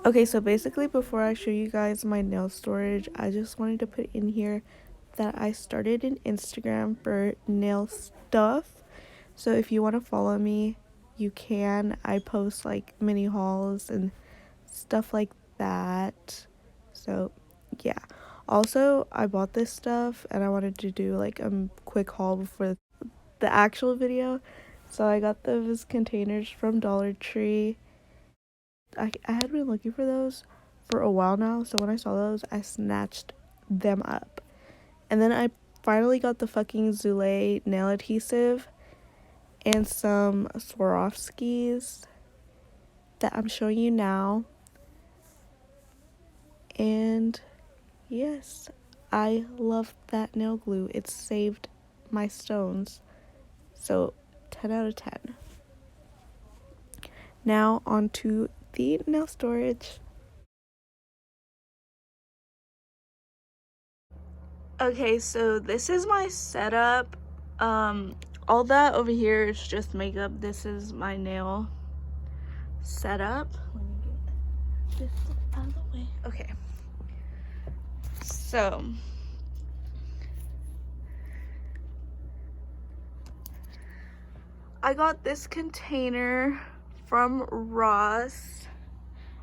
Okay, so basically before I show you guys my nail storage, I just wanted to put in here that I started an Instagram for nail stuff. So if you want to follow me, you can. I post like mini hauls and stuff like that. So yeah. Also, I bought this stuff and I wanted to do like a quick haul before the actual video. So I got those containers from Dollar Tree. I had been looking for those for a while now, so when I saw those, I snatched them up. And then I finally got the fucking Zule nail adhesive and some Swarovskis that I'm showing you now. And yes, I love that nail glue. It saved my stones. So 10 out of 10. Now on to the nail storage. Okay, so this is my setup. All that over here is just makeup. This is my nail setup. Let me get this out of the way. Okay. So I got this container from Ross.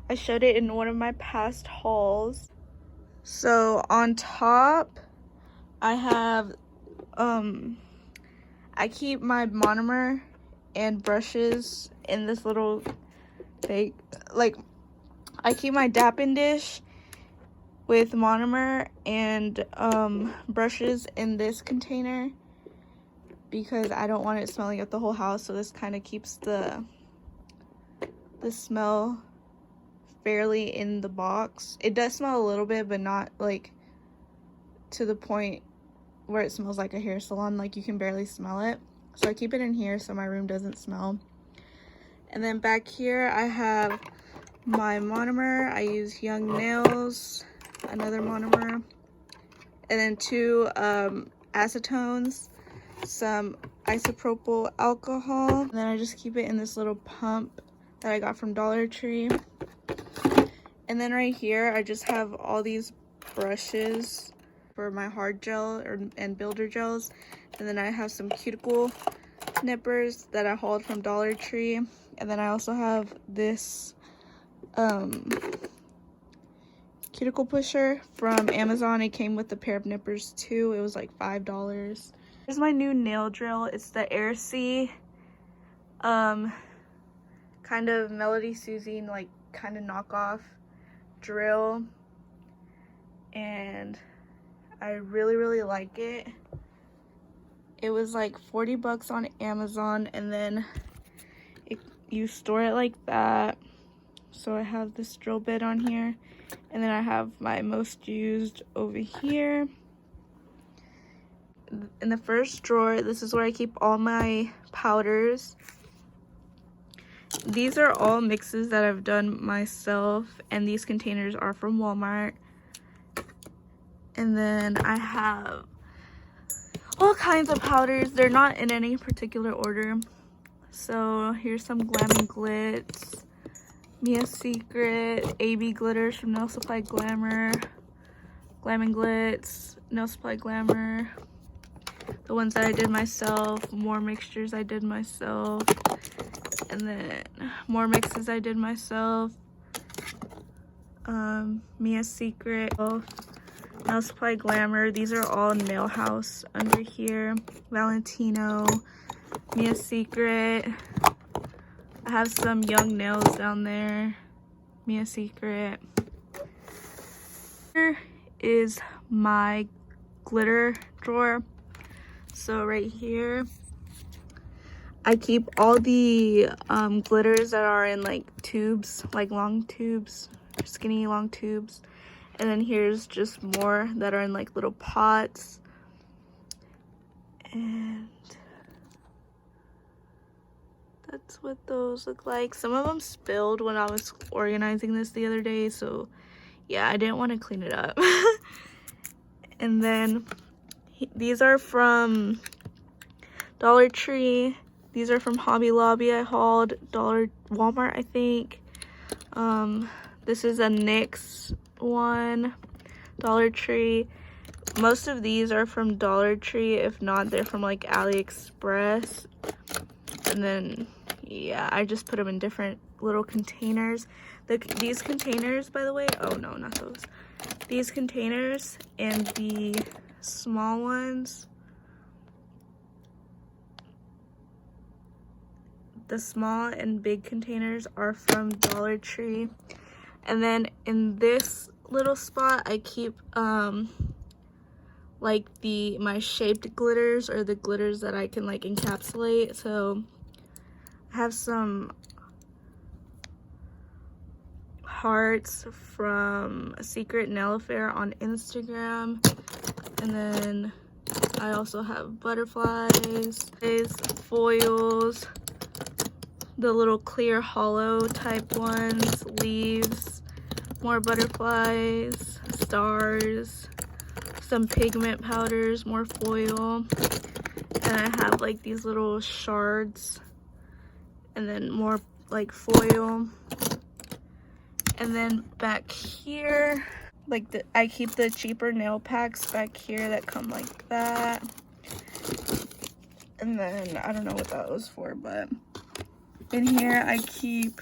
I showed it in one of my past hauls. So on top, I have I keep my monomer and brushes in this little bag. Like, I keep my dapping dish with monomer and brushes in this container because I don't want it smelling up the whole house. So this kind of keeps the smell fairly in the box. It does smell a little bit, but not like to the point where it smells like a hair salon, like you can barely smell it. So I keep it in here so my room doesn't smell. And then back here I have my monomer. I use Young Nails, another monomer, and then two acetones, some isopropyl alcohol, and then I just keep it in this little pump that I got from Dollar Tree. And then right here I just have all these brushes for my hard gel and builder gels, and then I have some cuticle nippers that I hauled from Dollar Tree, and then I also have this cuticle pusher from Amazon. It came with a pair of nippers too. It was like $5. Here's my new nail drill. It's the Air C kind of Melody Susie like kind of knockoff drill, and I really like it. It was like 40 bucks on Amazon, and then you store it like that. So I have this drill bit on here, and then I have my most used over here. In the first drawer, this is where I keep all my powders. These are all mixes that I've done myself, and these containers are from Walmart. And then I have all kinds of powders. They're not in any particular order. So here's some Glam and Glitz, Mia Secret, AB glitters from Nail Supply Glamour, Glam and Glitz, Nail Supply Glamour, the ones that I did myself, more mixtures I did myself, and then more mixes I did myself, Mia Secret, Nail Supply Glamour. These are all Nail House under here, Valentino, Mia Secret. I have some Young Nails down there, Mia Secret. Here is my glitter drawer. So right here I keep all the glitters that are in like tubes, like long tubes, skinny long tubes. And then here's just more that are in like little pots. And that's what those look like. Some of them spilled when I was organizing this the other day, so yeah, I didn't want to clean it up. And then these are from Dollar Tree. These are from Hobby Lobby. I hauled Walmart, I think. This is a NYX one, Dollar Tree. Most of these are from Dollar Tree. If not, they're from like AliExpress. And then, yeah, I just put them in different little containers. These containers, by the way, oh no, not those. These containers and the small ones, the small and big containers are from Dollar Tree. And then in this little spot, I keep like my shaped glitters, or the glitters that I can like encapsulate. So I have some hearts from Secret Nail Affair on Instagram, and then I also have butterflies, foils, the little clear hollow type ones, leaves, more butterflies, stars, some pigment powders, more foil, and I have like these little shards, and then more like foil. And then back here, like I keep the cheaper nail packs back here that come like that. And then I don't know what that was for, but in here I keep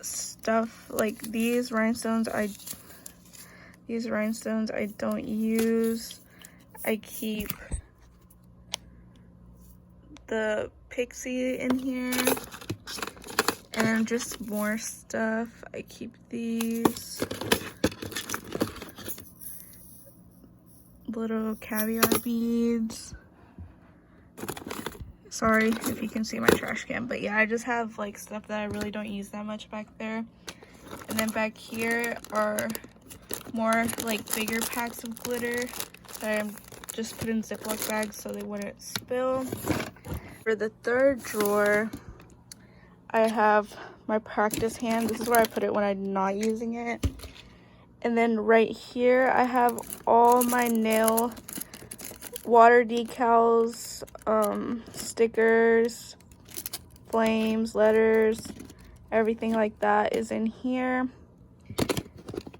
stuff like these rhinestones. These rhinestones I don't use. I keep the pixie in here. And just more stuff. I keep these little caviar beads. Sorry if you can see my trash can, but yeah, I just have like stuff that I really don't use that much back there. And then back here are more like bigger packs of glitter that I'm just put in Ziploc bags so they wouldn't spill. For the third drawer, I have my practice hand. This is where I put it when I'm not using it. And then right here, I have all my nail water decals, stickers, flames, letters, everything like that is in here.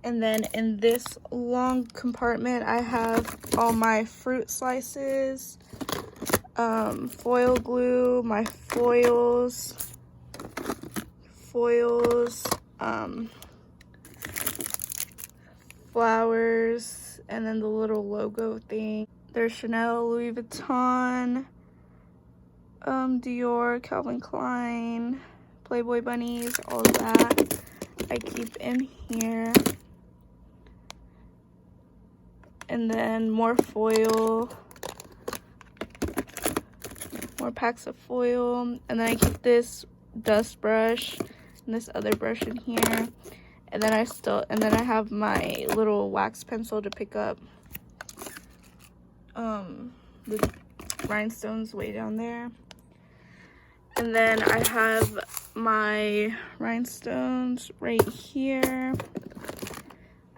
And then in this long compartment, I have all my fruit slices, foil glue, my foils, flowers, and then the little logo thing. There's Chanel, Louis Vuitton, Dior, Calvin Klein, Playboy bunnies, all that I keep in here. And then more foil, more packs of foil, and then I keep this dust brush and this other brush in here. And then I have my little wax pencil to pick up the rhinestones way down there. And then I have my rhinestones right here,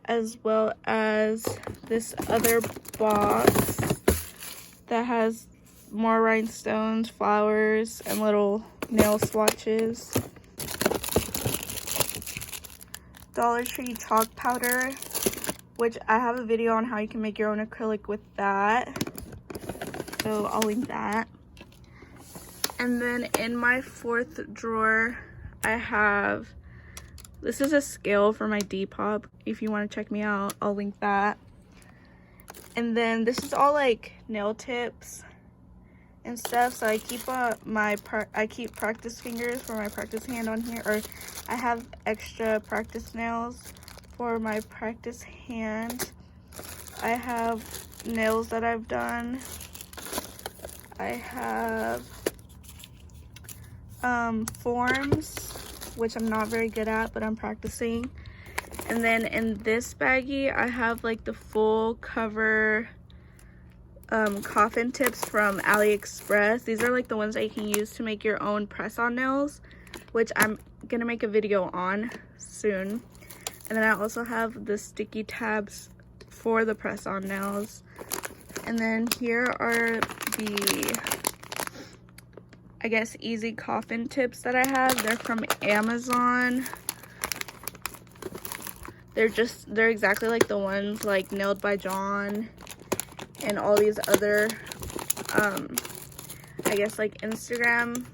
as well as this other box that has more rhinestones, flowers, and little nail swatches. Dollar Tree chalk powder, which I have a video on how you can make your own acrylic with that, so I'll link that. And then in my fourth drawer, I have, this is a scale for my Depop. If you want to check me out, I'll link that. And then this is all like nail tips and stuff. So I keep I keep practice fingers for my practice hand on here, or I have extra practice nails for my practice hand. I have nails that I've done. I have forms, which I'm not very good at, but I'm practicing. And then in this baggie, I have like the full cover coffin tips from AliExpress. These are like the ones that you can use to make your own press-on nails, which I'm gonna make a video on soon. And then I also have the sticky tabs for the press-on nails. And then here are the, I guess, easy coffin tips that I have. They're from Amazon. They're exactly like the ones like Nailed by John and all these other I guess like Instagram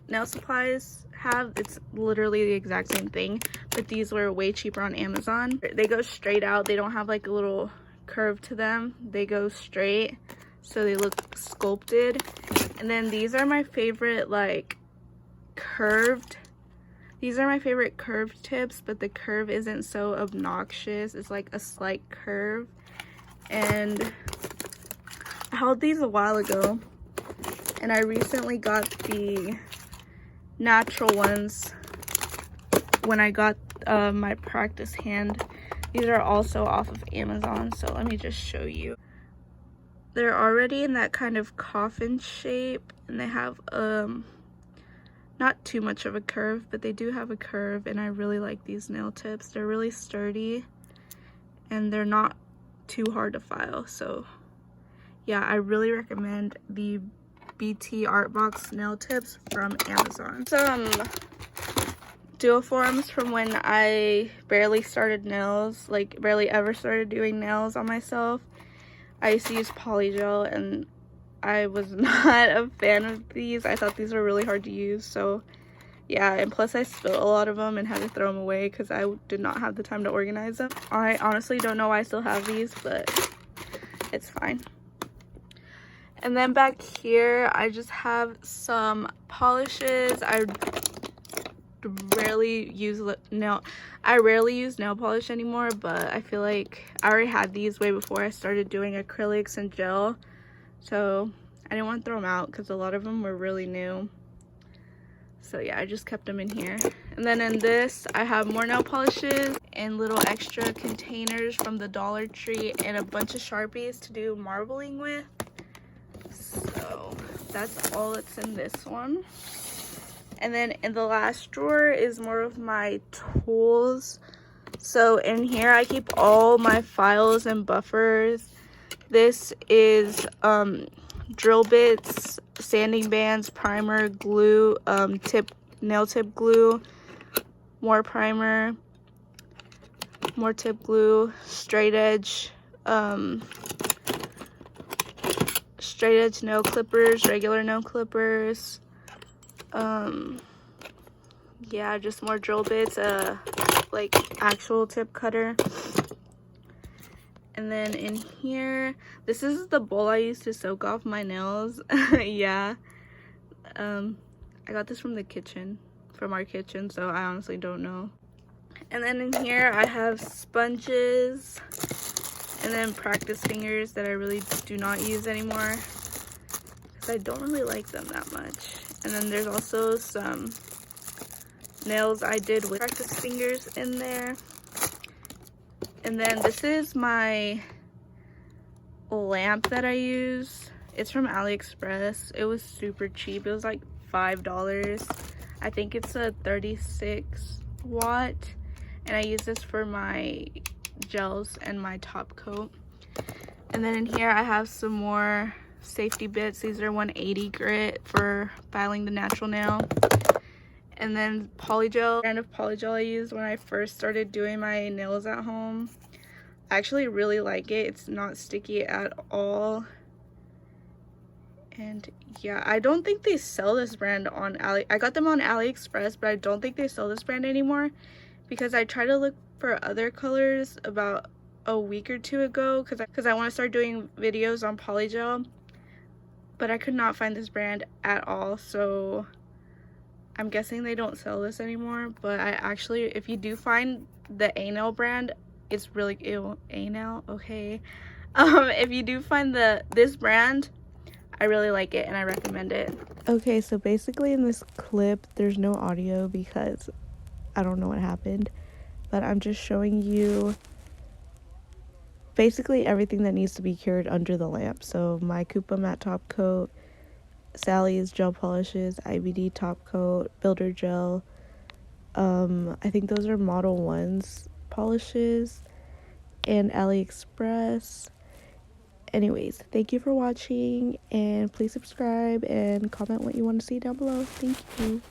nail supplies have. It's literally the exact same thing, but these were way cheaper on Amazon. They go straight out. They don't have like a little curve to them. They go straight, so they look sculpted. And then these are my favorite, like curved. These are my favorite curved tips, but the curve isn't so obnoxious. It's like a slight curve. And I held these a while ago, and I recently got the natural ones when I got my practice hand. These are also off of Amazon, so let me just show you. They're already in that kind of coffin shape, and they have not too much of a curve, but they do have a curve, and I really like these nail tips. They're really sturdy and they're not too hard to file. So yeah, I really recommend the BT Art Box nail tips from Amazon. Some duo forms from when I barely started nails, like barely ever started doing nails on myself. I used to use polygel, and I was not a fan of these. I thought these were really hard to use. So yeah, and plus I spilled a lot of them and had to throw them away because I did not have the time to organize them. I honestly don't know why I still have these, but it's fine. And then back here, I just have some polishes. I rarely use nail polish anymore, but I feel like I already had these way before I started doing acrylics and gel, so I didn't want to throw them out because a lot of them were really new. So yeah, I just kept them in here. And then in this, I have more nail polishes and little extra containers from the Dollar Tree and a bunch of Sharpies to do marbling with. So that's all that's in this one. And then in the last drawer is more of my tools. So in here I keep all my files and buffers. This is drill bits, sanding bands, primer, glue, nail tip glue, more primer, more tip glue, straight edge nail clippers, regular nail clippers, yeah, just more drill bits, like actual tip cutter. And then in here, this is the bowl I used to soak off my nails. Yeah, I got this from our kitchen, so I honestly don't know. And then in here I have sponges, and then practice fingers that I really do not use anymore because I don't really like them that much. And then there's also some nails I did with practice fingers in there. And then this is my lamp that I use. It's from AliExpress. It was super cheap. It was like $5. I think it's a 36 watt. And I use this for my gels and my top coat. And then in here I have some more safety bits. These are 180 grit for filing the natural nail. And then polygel, brand of polygel I used when I first started doing my nails at home. I actually really like it. It's not sticky at all. And yeah, I don't think they sell this brand on I got them on AliExpress, but I don't think they sell this brand anymore because I tried to look for other colors about a week or two ago because I want to start doing videos on polygel, but I could not find this brand at all. So I'm guessing they don't sell this anymore. But I actually, if you do find the A-nail brand, it's really, ew, A-nail, okay. If you do find this brand, I really like it and I recommend it. Okay, so basically in this clip there's no audio because I don't know what happened, but I'm just showing you basically everything that needs to be cured under the lamp. So my Koopa matte top coat, Sally's gel polishes, IBD top coat, builder gel, I think those are Model 1's polishes, and AliExpress. Anyways, thank you for watching, and please subscribe and comment what you want to see down below. Thank you.